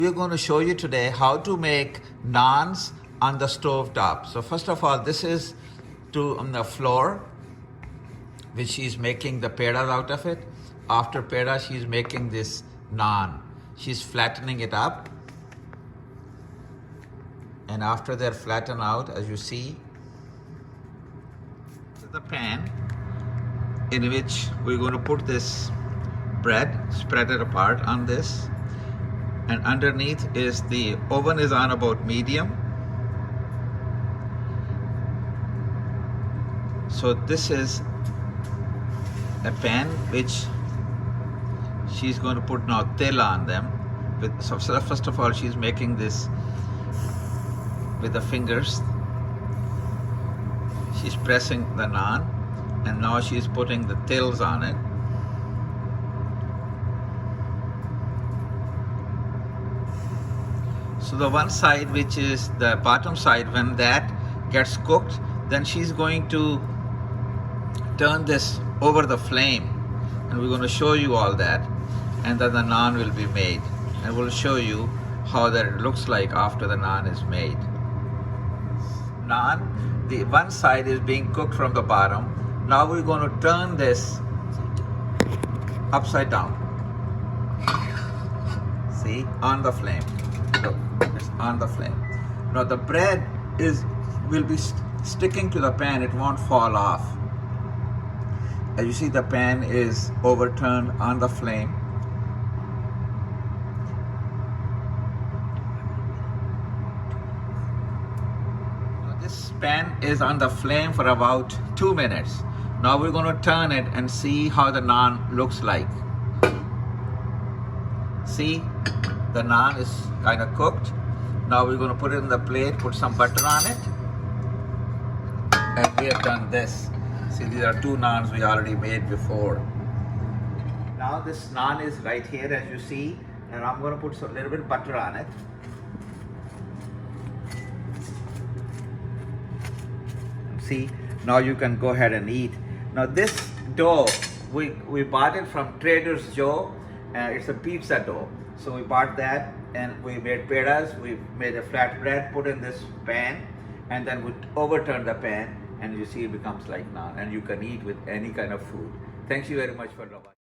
We're going to show you today how to make naans on the stove top. So first of all, this is on the floor, which she's making the pedas out of it. After peda, she's making this naan. She's flattening it up. And after they're flattened out, as you see, the pan in which we're going to put this bread, spread it apart on this. And underneath is the oven is on about medium. So this is a pan which she's going to put now til on them. So first of all, she's making this with the fingers. She's pressing the naan, and now she's putting the tils on it. So the one side, which is the bottom side, when that gets cooked, then she's going to turn this over the flame, and we're going to show you all that, and then the naan will be made, and we'll show you how that it looks like after the naan is made. Naan, the one side is being cooked from the bottom. Now we're going to turn this upside down. See, on the flame. Look, it's on the flame. Now the bread will be sticking to the pan. It won't fall off. As you see, the pan is overturned on the flame. Now this pan is on the flame for about 2 minutes. Now we're going to turn it and see how the naan looks like. See, the naan is kind of cooked. Now we're going to put it in the plate, put some butter on it. And we have done this. See, these are 2 naans we already made before. Now this naan is right here, as you see. And I'm going to put a little bit of butter on it. See, now you can go ahead and eat. Now this dough, we bought it from Trader Joe's. It's a pizza dough. So we bought that and we made pedas. We made a flat bread, put in this pan, and then we overturn the pan, and you see it becomes like naan, and you can eat with any kind of food. Thank you very much for watching.